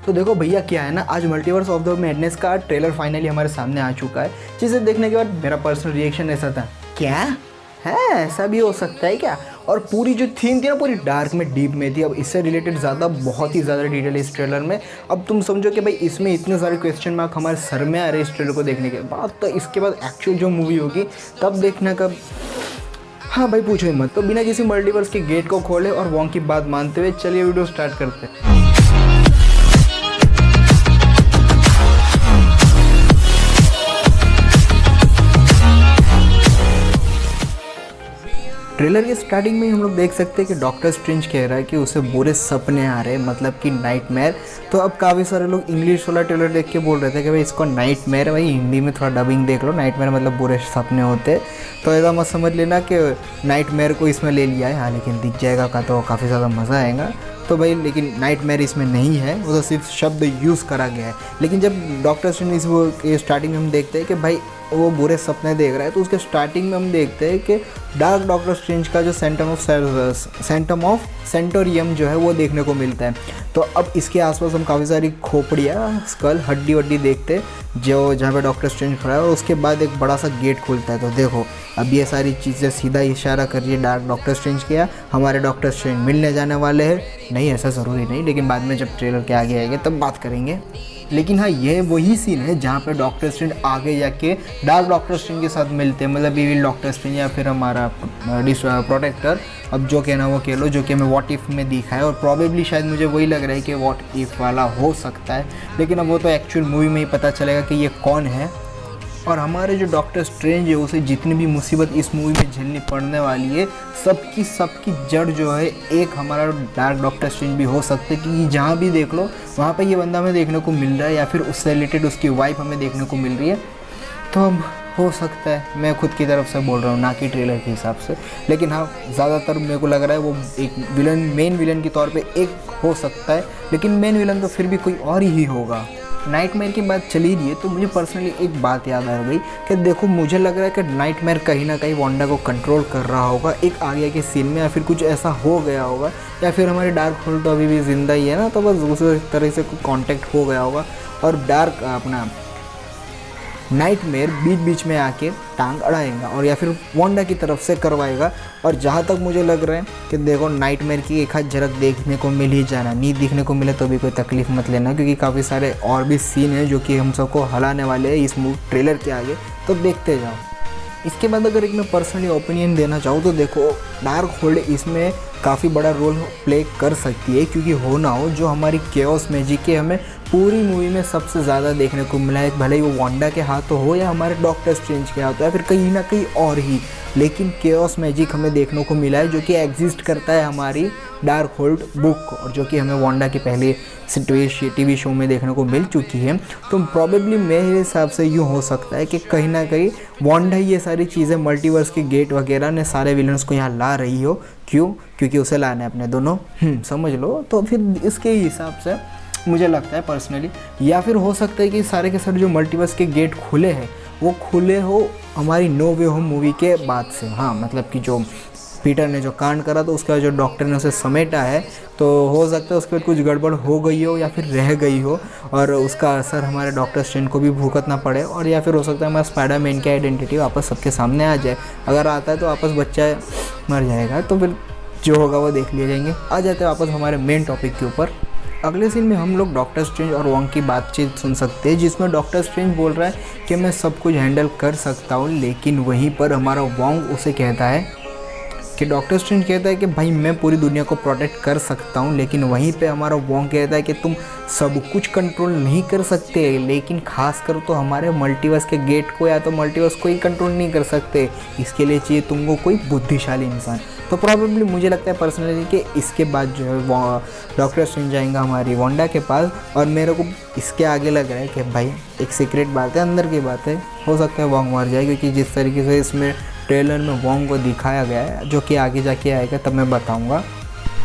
तो देखो भैया क्या है ना, आज मल्टीवर्स ऑफ द मैडनेस का ट्रेलर फाइनली हमारे सामने आ चुका है, जिसे देखने के बाद मेरा पर्सनल रिएक्शन ऐसा था, क्या है ऐसा भी हो सकता है क्या। और पूरी जो थीम थी ना पूरी डार्क में डीप में थी। अब इससे रिलेटेड बहुत ही ज़्यादा डिटेल है इस ट्रेलर में। अब तुम समझो कि भाई इसमें इतने सारे क्वेश्चन मार्क हमारे सर में आ रहे हैं इस ट्रेलर को देखने के बाद, तो इसके बाद एक्चुअल जो मूवी होगी तब देखना कब। हाँ भाई पूछो ही मत। तो बिना किसी मल्टीवर्स के गेट को खोले और वॉन्ग की बात मानते हुए चलिए वीडियो स्टार्ट करते हैं। ट्रेलर के स्टार्टिंग में ही हम लोग देख सकते हैं कि डॉक्टर स्ट्रेंज कह रहा है कि उसे बुरे सपने आ रहे हैं, मतलब कि नाइटमेयर। तो अब काफ़ी सारे लोग इंग्लिश वाला ट्रेलर देख के बोल रहे थे कि भाई इसको नाइटमेयर, भाई हिंदी में थोड़ा डबिंग देख लो, नाइटमेयर मतलब बुरे सपने होते। तो ऐसा मत समझ लेना कि नाइटमेयर को इसमें ले लिया है। हाँ लेकिन दिख जाएगा का तो काफ़ी ज़्यादा मज़ा आएगा। तो भाई लेकिन नाइटमेयर इसमें नहीं है, वो तो सिर्फ शब्द यूज़ करा गया है। लेकिन जब डॉक्टर स्ट्रेंज इस वो के स्टार्टिंग में हम देखते हैं कि भाई वो बुरे सपने देख रहा है, तो उसके स्टार्टिंग में हम देखते हैं कि डार्क डॉक्टर स्ट्रेंज का जो सेंटम ऑफ सेंटोरियम जो है वो देखने को मिलता है। तो अब इसके आसपास हम काफ़ी सारी खोपड़ियाँ, स्कल, हड्डी वड्डी देखते हैं जो जहाँ पे डॉक्टर स्ट्रेंज खड़ा है, और उसके बाद एक बड़ा सा गेट खुलता है। तो देखो अब ये सारी चीज़ें सीधा इशारा कर रही है डार्क डॉक्टर स्ट्रेंज किया, हमारे डॉक्टर स्ट्रेंज मिलने जाने वाले हैं। नहीं ऐसा ज़रूरी नहीं, लेकिन बाद में जब ट्रेलर के आगे आएंगे तब बात करेंगे। लेकिन हाँ ये वही सीन है जहाँ पे डॉक्टर स्ट्रेंज आगे जाके डार्क डॉक्टर स्ट्रेंज के साथ मिलते हैं, मतलब इविल डॉक्टर स्ट्रेंज या फिर हमारा प्रोटेक्टर। अब जो कहना वो कह लो, जो कि हमें व्हाट इफ़ में दिखा है, और प्रॉबेबली शायद मुझे वही लग रहा है कि व्हाट इफ़ वाला हो सकता है। लेकिन अब वो तो एक्चुअल मूवी में ही पता चलेगा कि ये कौन है। और हमारे जो डॉक्टर स्ट्रेंज है उसे जितनी भी मुसीबत इस मूवी में झेलनी पड़ने वाली है, सबकी जड़ जो है एक हमारा डार्क डॉक्टर स्ट्रेंज भी हो सकता है। क्योंकि जहाँ भी देख लो वहाँ पे ये बंदा हमें देखने को मिल रहा है, या फिर उससे रिलेटेड उसकी वाइफ हमें देखने को मिल रही है। तो अब हो सकता है, मैं खुद की तरफ से बोल रहा हूँ ना कि ट्रेलर के हिसाब से, लेकिन हाँ ज़्यादातर मेरे को लग रहा है वो एक विलन, मेन विलन के तौर पे एक हो सकता है। लेकिन मेन विलन तो फिर भी कोई और ही होगा। नाइटमेयर की बात चली रही है तो मुझे पर्सनली एक बात याद आ गई कि देखो मुझे लग रहा है कि नाइटमेयर कहीं ना कहीं वांडा को कंट्रोल कर रहा होगा एक आगे के सीन में, या फिर कुछ ऐसा हो गया होगा, या फिर हमारे डार्क होल्ड तो अभी भी ज़िंदा ही है ना, तो बस दूसरे तरह से कोई कॉन्टेक्ट हो गया होगा और डार्क अपना नाइटमेयर बीच बीच में आके टांग अड़ाएगा, और या फिर वांडा की तरफ से करवाएगा। और जहाँ तक मुझे लग रहा है कि देखो नाइटमेयर की एक हाथ झलक देखने को मिल ही जाना, नहीं दिखने को मिले तो भी कोई तकलीफ़ मत लेना, क्योंकि काफ़ी सारे और भी सीन हैं जो कि हम सबको हलाने वाले हैं इस ट्रेलर के आगे, तो देखते जाओ। इसके बाद अगर एक मैं पर्सनली ओपिनियन देना चाहूँ तो देखो डार्क होल्ड इसमें काफ़ी बड़ा रोल प्ले कर सकती है, क्योंकि हो ना हो जो हमारी केओस मैजिक है हमें पूरी मूवी में सबसे ज़्यादा देखने को मिला है, भले ही वो वांडा के हाथों हो या हमारे डॉक्टर स्ट्रेंज के हाथों या फिर कहीं ना कहीं और ही, लेकिन केओस मैजिक हमें देखने को मिला है जो कि एग्जिस्ट करता है हमारी डार्क होल्ड बुक, और जो कि हमें वांडा के पहले टीवी शो में देखने को मिल चुकी है। तो प्रॉबेबली मेरे हिसाब से यूँ हो सकता है कि कहीं ना कहीं वांडा ये सारी चीज़ें मल्टीवर्स के गेट वगैरह ने सारे विलन्स को यहाँ ला रही हो। क्यों? क्योंकि उसे लाना है अपने दोनों, समझ लो। तो फिर इसके हिसाब से मुझे लगता है पर्सनली, या फिर हो सकता है कि सारे के सारे जो मल्टीवर्स के गेट खुले हैं वो खुले हो हमारी नो वे होम मूवी के बाद से। हाँ मतलब कि जो पीटर ने जो कांड करा तो उसके बाद जो डॉक्टर ने उसे समेटा है, तो हो सकता है उसके बाद कुछ गड़बड़ हो गई हो या फिर रह गई हो, और उसका असर हमारे डॉक्टर स्ट्रेंज को भी भुगतना पड़े, और या फिर हो सकता है हमारा स्पाइडरमैन की आइडेंटिटी वापस सबके सामने आ जाए। अगर आता है तो वापस बच्चा मर जाएगा, तो फिर जो होगा वो देख लिए जाएंगे। आ जाते हैं वापस हमारे मेन टॉपिक के ऊपर। अगले सीन में हम लोग डॉक्टर स्ट्रेंज और वॉन्ग की बातचीत सुन सकते हैं, जिसमें डॉक्टर स्ट्रेंज बोल रहा है कि मैं सब कुछ हैंडल कर सकता हूँ, लेकिन वहीं पर हमारा वॉन्ग उसे कहता है कि डॉक्टर स्ट्रेंज कहता है कि भाई मैं पूरी दुनिया को प्रोटेक्ट कर सकता हूँ, लेकिन वहीं पे हमारा वॉन्ग कहता है कि तुम सब कुछ कंट्रोल नहीं कर सकते, लेकिन खास कर तो हमारे मल्टीवर्स के गेट को या तो मल्टीवर्स को ही कंट्रोल नहीं कर सकते, इसके लिए चाहिए तुमको कोई बुद्धिशाली इंसान। तो प्रॉबेबली मुझे लगता है पर्सनली कि इसके बाद जो है डॉक्टर स्ट्रेंज जाएंगा हमारी वांडा के पास, और मेरे को इसके आगे लग रहा है कि भाई एक सीक्रेट बात है, अंदर की बात है, हो सकता है वॉन्ग मर जाए, क्योंकि जिस तरीके से इसमें ट्रेलर में वॉन्ग को दिखाया गया है, जो कि आगे जाके आएगा तब मैं बताऊंगा।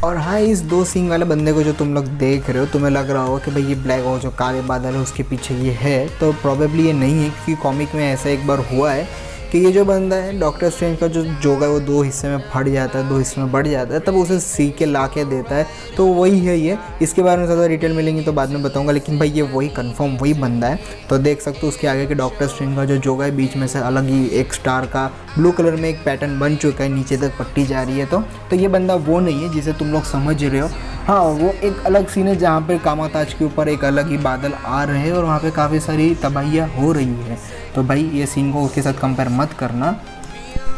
और हाँ इस 2 सींग वाले बंदे को जो तुम लोग देख रहे हो, तुम्हें लग रहा होगा कि भाई ये ब्लैक हो जो काले बादल है उसके पीछे ये है, तो प्रॉबेबली ये नहीं है, क्योंकि कॉमिक में ऐसा एक बार हुआ है कि ये जो बंदा है डॉक्टर स्ट्रेंज का जो जोगा है वो 2 हिस्से में फट जाता है, 2 हिस्से में बढ़ जाता है, तब उसे सी के ला के देता है। तो वही है ये। इसके बारे में ज़्यादा डिटेल मिलेंगी तो बाद में बताऊंगा, लेकिन भाई ये वही कंफर्म वही बंदा है। तो देख सकते हो उसके आगे के डॉक्टर स्ट्रेंज का जो जोगा है बीच में से अलग ही एक स्टार का ब्लू कलर में एक पैटर्न बन चुका है, नीचे तक पट्टी जा रही है। तो ये बंदा वो नहीं है जिसे तुम लोग समझ रहे हो। हाँ, वो एक अलग सीन है जहाँ पे कामाताज के ऊपर एक अलग ही बादल आ रहे हैं और वहाँ पे काफ़ी सारी तबाहियाँ हो रही है। तो भाई ये सीन को उसके साथ कंपेयर मत करना।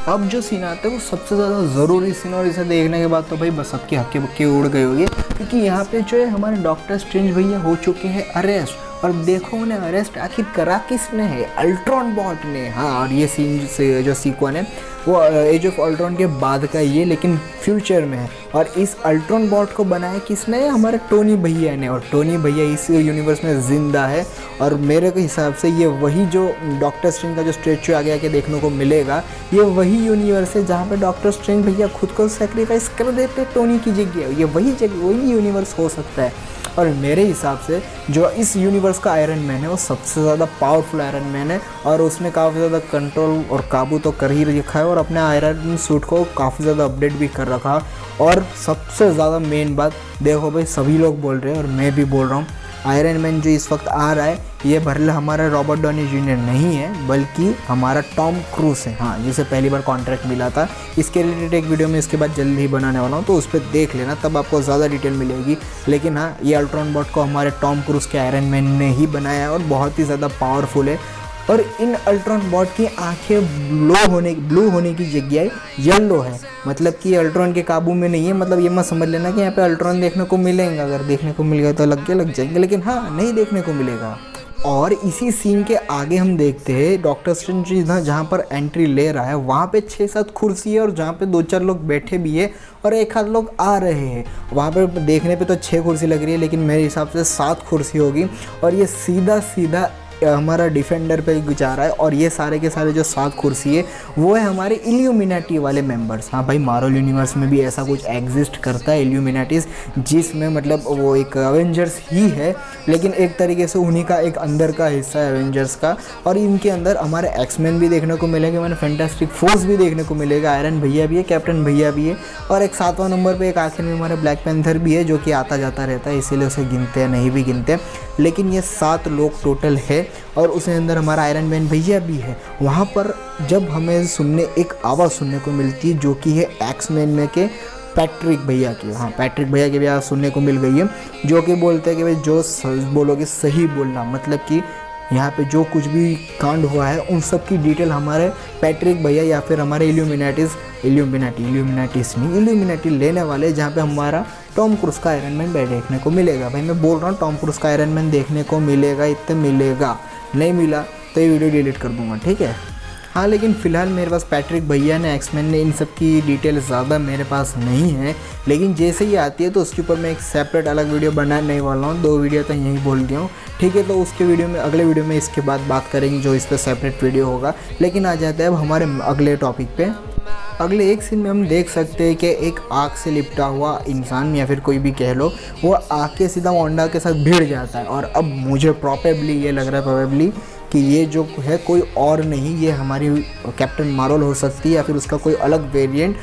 अब जो सीन आता है वो सबसे ज़्यादा ज़रूरी सीन, और इसे देखने के बाद तो भाई बस सबके हक्के बक्के उड़ गए होंगे, क्योंकि यहाँ पे जो है हमारे डॉक्टर स्ट्रेंज भैया हो चुके हैं अरेस्ट। और देखो उन्हें अरेस्ट आखिर करा किसने है? अल्ट्रॉन बॉट ने। हाँ, और ये सीन से जो सीक्वेंस है वो एज ऑफ अल्ट्रॉन के बाद का ये, लेकिन फ्यूचर में है। और इस अल्ट्रॉन बॉट को बनाया किसने? हमारे टोनी भैया ने। और टोनी भैया इस यूनिवर्स में ज़िंदा है, और मेरे के हिसाब से ये वही जो डॉक्टर स्ट्रेंज का जो स्टैचू आगे आके देखने को मिलेगा, ये वही यूनिवर्स है जहाँ पे डॉक्टर स्ट्रेंज भैया खुद को सेक्रीफाइस कर देते टोनी की जगह। ये वही जगह वही यूनिवर्स हो सकता है। और मेरे हिसाब से जो इस यूनिवर्स का आयरन मैन है वो सबसे ज़्यादा पावरफुल आयरन मैन है, और उसने काफ़ी ज़्यादा कंट्रोल और काबू तो कर ही रखा है, और अपने आयरन सूट को काफ़ी ज़्यादा अपडेट भी कर रखा। और सबसे ज़्यादा मेन बात देखो भाई, सभी लोग बोल रहे हैं और मैं भी बोल रहा हूँ, आयरन मैन जो इस वक्त आ रहा है ये भले हमारा रॉबर्ट डॉनी जूनियर नहीं है, बल्कि हमारा टॉम क्रूज है। हाँ, जिसे पहली बार कॉन्ट्रैक्ट मिला था। इसके रिलेटेड एक वीडियो में इसके बाद जल्दी ही बनाने वाला हूँ, तो उस पर देख लेना, तब आपको ज़्यादा डिटेल मिलेगी। लेकिन हाँ, ये अल्ट्रॉन बॉट को हमारे टॉम क्रूज के आयरन मैन ने ही बनाया है और बहुत ही ज़्यादा पावरफुल है। और इन अल्ट्रॉन बॉट की आंखें ब्लू होने की जगह येलो है, मतलब कि अल्ट्रॉन के काबू में नहीं है। मतलब ये मत समझ लेना कि यहाँ पे अल्ट्रॉन देखने को मिलेंगे, अगर देखने को मिल गया तो लग जाएंगे, लेकिन हाँ, नहीं देखने को मिलेगा। और इसी सीन के आगे हम देखते हैं डॉक्टर स्ट्रेंज जहाँ पर एंट्री ले रहा है वहाँ पे 6-7 कुर्सी है, और जहाँ पे 2-4 लोग बैठे भी है और 1 आध लोग आ रहे हैं। वहाँ पर देखने पे तो 6 कुर्सी लग रही है, लेकिन मेरे हिसाब से 7 कुर्सी होगी। और ये सीधा हमारा डिफेंडर पे जा रहा है, और ये सारे के सारे जो 7 कुर्सी है वो है हमारे इल्यूमिनाटी वाले मेंबर्स। हाँ भाई, मार्वल यूनिवर्स में भी ऐसा कुछ एग्जिस्ट करता है, इल्यूमिनाटीज, जिसमें मतलब वो एक अवेंजर्स ही है, लेकिन एक तरीके से उन्हीं का एक अंदर का हिस्सा है अवेंजर्स का। और इनके अंदर हमारे एक्समैन भी देखने को मिलेगा, मैंने फैंटास्टिक फोर्स भी देखने को मिलेगा, आयरन भैया भी है, कैप्टन भैया भी है, और एक 7वां नंबर पर एक आखिर में हमारे ब्लैक पैंथर भी है, जो कि आता जाता रहता है, इसीलिए उसे गिनते हैं नहीं भी गिनते। लेकिन ये 7 लोग टोटल है, और उसके अंदर हमारा आयरन मैन भैया भी है। वहाँ पर जब हमें एक आवाज़ सुनने को मिलती है, जो कि है एक्समैन में के पैट्रिक भैया की। हाँ, पैट्रिक भैया की भी आवाज़ सुनने को मिल गई है, जो कि बोलते हैं कि भाई जो बोलोगे सही बोलना, मतलब कि यहाँ पे जो कुछ भी कांड हुआ है उन सब की डिटेल हमारे पैट्रिक भैया या फिर हमारे इल्यूमिनाटी लेने वाले, जहाँ पे हमारा टॉम क्रूज का आयरन मैन देखने को मिलेगा। भाई मैं बोल रहा हूँ टॉम क्रूज का आयरन मैन देखने को मिलेगा, इतना मिलेगा, नहीं मिला तो ये वीडियो डिलीट कर दूंगा, ठीक है। हाँ, लेकिन फ़िलहाल मेरे पास पैट्रिक भैया ने एक्समैन ने इन सब की डिटेल ज़्यादा मेरे पास नहीं है, लेकिन जैसे ही आती है तो उसके ऊपर मैं एक सेपरेट अलग वीडियो बनाने वाला हूँ। 2 वीडियो तो यहीं बोल दिया हूँ, ठीक है। तो उसके वीडियो में अगले वीडियो में इसके बाद बात करेंगे, जो इस पर सेपरेट वीडियो होगा। लेकिन आ जाते हैं अब हमारे अगले टॉपिक पे। अगले एक सीन में हम देख सकते हैं कि एक आग से लिपटा हुआ इंसान या फिर कोई भी कह लो, वो आग के सीधा वांडा के साथ भिड़ जाता है। और अब मुझे प्रॉबेबली ये लग रहा है प्रोबेबली कि ये जो है कोई और नहीं, ये हमारी कैप्टन मार्वल हो सकती है या फिर उसका कोई अलग वेरिएंट।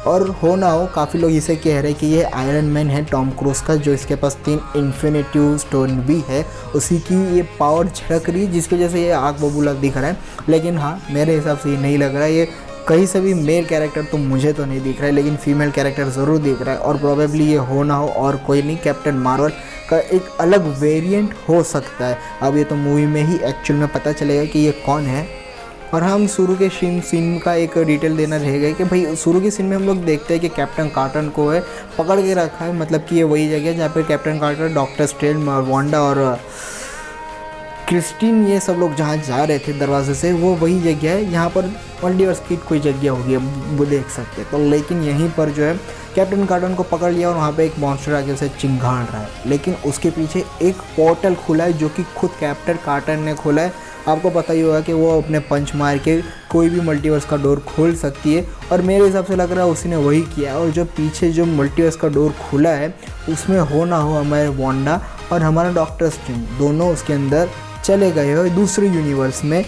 और हो ना हो, काफ़ी लोग इसे कह रहे हैं कि ये आयरन मैन है टॉम क्रूज का, जो इसके पास 3 इन्फिनिटी स्टोन भी है, उसी की ये पावर झड़क रही है, जिसकी वजह से ये आग बबूला दिख रहा है। लेकिन हाँ, मेरे हिसाब से ये नहीं लग रहा है, ये कहीं से भी मेल कैरेक्टर तो मुझे तो नहीं दिख रहा है, लेकिन फीमेल कैरेक्टर ज़रूर दिख रहा है। और प्रोबेबली ये हो ना हो और कोई नहीं, कैप्टन मार्वल का एक अलग वेरिएंट हो सकता है। अब ये तो मूवी में ही एक्चुअल में पता चलेगा कि ये कौन है। और हम शुरू के सीन का एक डिटेल देना रहेगा कि भाई शुरू के सीन में हम लोग देखते हैं कि कैप्टन कार्टर को है पकड़ के रखा है, मतलब कि ये वही जगह है जहाँ पर captain Carter, doctor Strange, Wanda और क्रिस्टीन ये सब लोग जहाँ जा रहे थे दरवाजे से, वो वही जगह है। यहाँ पर मल्टीवर्स की कोई जगह होगी, वो देख सकते हैं। तो लेकिन यहीं पर जो है कैप्टन कार्टर को पकड़ लिया और वहाँ पे एक मॉन्स्टर आके उसे चिंगाड़ रहा है, लेकिन उसके पीछे एक पोर्टल खुला है, जो कि खुद कैप्टन कार्टर ने खोला है। आपको पता ही होगा कि वो अपने पंच मार के कोई भी मल्टीवर्स का डोर खोल सकती है, और मेरे हिसाब से लग रहा है उसी ने वही किया है। और जो पीछे जो मल्टीवर्स का डोर खुला है उसमें हो ना हो हमारे वांडा और हमारा डॉक्टर स्ट्रेंज दोनों उसके अंदर चले गए हो दूसरे यूनिवर्स में,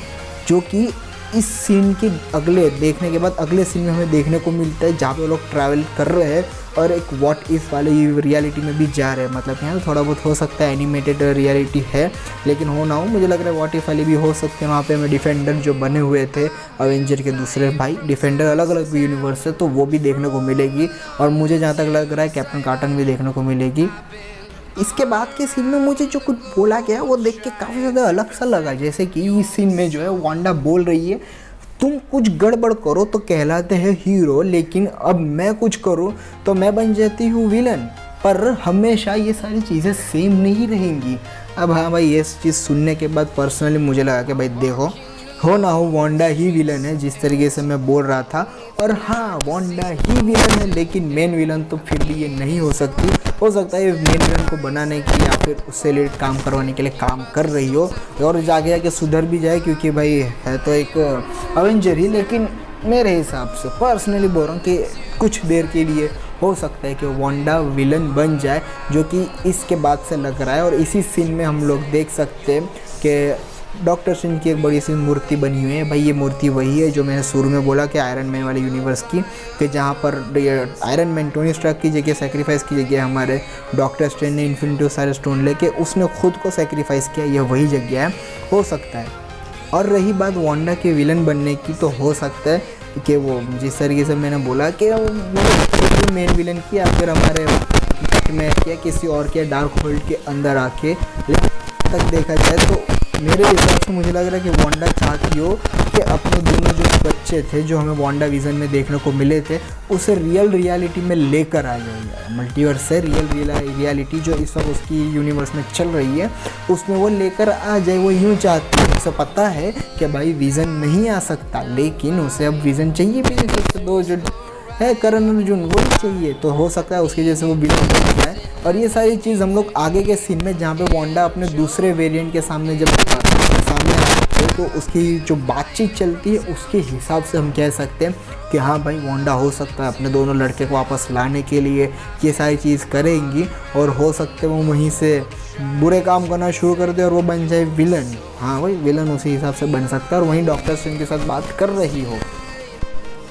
जो कि इस सीन के अगले देखने के बाद अगले सीन में हमें देखने को मिलता है जहाँ पे वो लोग ट्रैवल कर रहे हैं और एक व्हाट इफ़ वाले रियलिटी में भी जा रहे हैं। मतलब यहाँ थोड़ा बहुत हो सकता है एनिमेटेड रियलिटी है, लेकिन हो ना हो मुझे लग रहा है व्हाट इफ़ वाली भी हो सकते हैं। वहाँ पे हमें डिफेंडर जो बने हुए थे अवेंजर के दूसरे भाई, डिफेंडर अलग अलग भी यूनिवर्स है तो वो भी देखने को मिलेगी। और मुझे जहाँ तक लग रहा है कैप्टन कार्टन भी देखने को मिलेगी। इसके बाद के सीन में मुझे जो कुछ बोला गया वो देख के काफ़ी ज़्यादा अलग सा लगा। जैसे कि इस सीन में जो है वांडा बोल रही है तुम कुछ गड़बड़ करो तो कहलाते हैं हीरो, लेकिन अब मैं कुछ करूं तो मैं बन जाती हूँ विलन। पर हमेशा ये सारी चीज़ें सेम नहीं रहेंगी। अब हाँ भाई, ये चीज़ सुनने के बाद पर्सनली मुझे लगा कि भाई देखो हो ना हो वांडा ही विलन है जिस तरीके से मैं बोल रहा था। और हाँ वांडा ही विलन है, लेकिन मेन विलन तो फिर भी ये नहीं हो सकती। हो सकता है मेन विलन को बनाने की या फिर उससे रिलेटेड काम करवाने के लिए काम कर रही हो और जाके जाके सुधर भी जाए, क्योंकि भाई है तो एक अवेंजर ही। लेकिन मेरे हिसाब से पर्सनली बोल रहा हूँ कि कुछ देर के लिए हो सकता है कि वांडा विलन बन जाए, जो कि इसके बाद से लग रहा है। और इसी सीन में हम लोग देख सकते हैं कि डॉक्टर स्ट्रेंज की एक बड़ी सी मूर्ति बनी हुई है। भाई ये मूर्ति वही है जो मैंने शुरू में बोला कि आयरन मैन वाले यूनिवर्स की, कि जहाँ पर आयरन मैन टोनी स्टार्क की जगह सेक्रीफाइस की जगह हमारे डॉक्टर स्ट्रेंज ने इन्फिनिटी सारे स्टोन लेके उसने खुद को सेक्रीफाइस किया, यह वही जगह है, हो सकता है। और रही बात वांडा के विलन बनने की, तो हो सकता है कि वो जिस तरीके से मैंने बोला कि मेन विलन की या फिर हमारे में या किसी और के डार्क होल्ड के अंदर आके, लेकिन तक देखा जाए तो मेरे हिसाब से मुझे लग रहा है कि वांडा चाहती हो कि अपने दोनों जो बच्चे थे जो हमें वांडा विजन में देखने को मिले थे उसे रियल रियलिटी में लेकर आ जाए। मल्टीवर्स से रियल रियलिटी जो इस वक्त उसकी यूनिवर्स में चल रही है उसमें वो लेकर आ जाए। वो यूँ चाहती है, उसे पता है कि भाई विजन नहीं आ सकता, लेकिन उसे अब विजन चाहिए भी, सबसे दो जो है करण अर्जुन वही चाहिए। तो हो सकता है उसकी वजह से वो विलन बन जाए। और ये सारी चीज़ हम लोग आगे के सीन में जहाँ पे वांडा अपने दूसरे वेरिएंट के सामने जब सामने आते हैं तो उसकी जो बातचीत चलती है उसके हिसाब से हम कह सकते हैं कि हाँ भाई वांडा हो सकता है अपने दोनों लड़के को वापस लाने के लिए ये सारी चीज़ करेंगी। और हो सकते वो वहीं से बुरे काम करना शुरू कर दे और वो बन जाए विलन। हाँ भाई विलन उसी हिसाब से बन सकता है। और वहीं डॉक्टर स्ट्रेंज के साथ बात कर रही हो।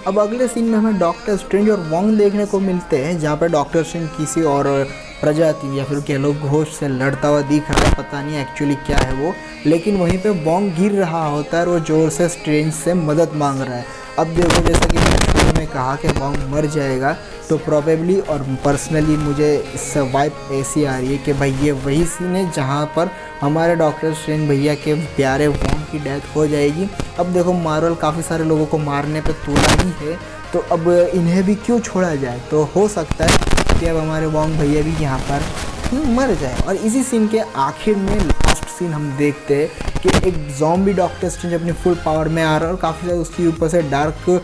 अब अगले सीन में हमें डॉक्टर स्ट्रेंज और वॉन्ग देखने को मिलते हैं, जहाँ पर डॉक्टर स्ट्रेंज किसी और प्रजाति या फिर कह लो घोस्ट से लड़ता हुआ दिख रहा है, पता नहीं एक्चुअली क्या है वो। लेकिन वहीं पे वॉन्ग गिर रहा होता है और वो जोर से स्ट्रेंज से मदद मांग रहा है। अब देखो जैसा कि मैंने शुरू में कहा कि वॉन्ग मर जाएगा, तो प्रोबेबली और पर्सनली मुझे इससे वाइब ऐसी आ रही है कि भाई ये वही सीन है जहाँ पर हमारे डॉक्टर स्ट्रेंज भैया के प्यारे वॉन्ग की डेथ हो जाएगी। अब देखो मार्वल काफ़ी सारे लोगों को मारने पे तुला ही है, तो अब इन्हें भी क्यों छोड़ा जाए। तो हो सकता है कि अब हमारे वॉन्ग भैया भी यहाँ पर मर जाए। और इसी सीन के आखिर में लास्ट सीन हम देखते हैं कि एक ज़ॉम्बी डॉक्टर स्ट्रेंज अपनी फुल पावर में आ रहा है और काफ़ी ज़्यादा उसके ऊपर से डार्क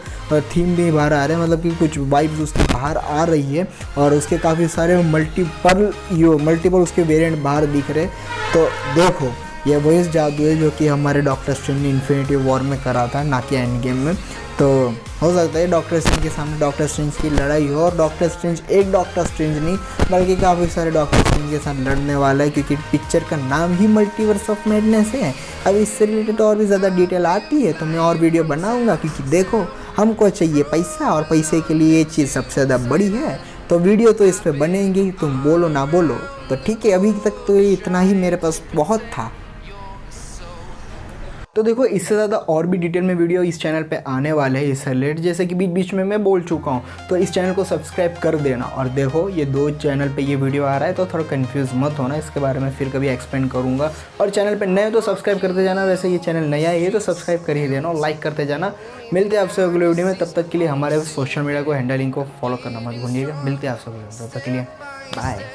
थीम भी बाहर आ रहे हैं, मतलब कि कुछ वाइब्स उसके बाहर आ रही है और उसके काफ़ी सारे मल्टीपल उसके वेरिएंट बाहर दिख रहे। तो देखो ये वही जादू है जो कि हमारे डॉक्टर स्ट्रेंज ने इन्फिनिटी वॉर में करा था, ना कि एंड गेम में। तो हो सकता है डॉक्टर स्ट्रेंज के सामने डॉक्टर स्ट्रेंज की लड़ाई हो और डॉक्टर स्ट्रेंज एक डॉक्टर स्ट्रेंज नहीं बल्कि काफ़ी सारे डॉक्टर स्ट्रेंज के साथ लड़ने वाला है, क्योंकि पिक्चर का नाम ही मल्टीवर्स ऑफ मैडनेस है। अब इससे रिलेटेड और भी ज़्यादा डिटेल आती है तो मैं और वीडियो बनाऊंगा, क्योंकि देखो हमको चाहिए पैसा और पैसे के लिए ये चीज़ सबसे ज़्यादा बड़ी है। तो वीडियो तो इस पर बनेंगी, तुम बोलो ना बोलो। तो ठीक है, अभी तक तो इतना ही मेरे पास बहुत था। तो देखो इससे ज़्यादा और भी डिटेल में वीडियो इस चैनल पे आने वाले हैं इससे रिलेटेड, जैसे कि बीच बीच में मैं बोल चुका हूँ। तो इस चैनल को सब्सक्राइब कर देना। और देखो ये दो चैनल पे ये वीडियो आ रहा है तो थोड़ा कंफ्यूज मत होना, इसके बारे में फिर कभी एक्सप्लेन करूँगा। और चैनल पे नए तो सब्सक्राइब करते जाना, वैसे ये चैनल नया है तो सब्सक्राइब कर ही देना और लाइक करते जाना। मिलते हैं आपसे अगले वीडियो में, तब तक के लिए हमारे सोशल मीडिया को हैंडलिंग को फॉलो करना मत भूलिएगा। मिलते हैं आपसे, तब तक के लिए बाय।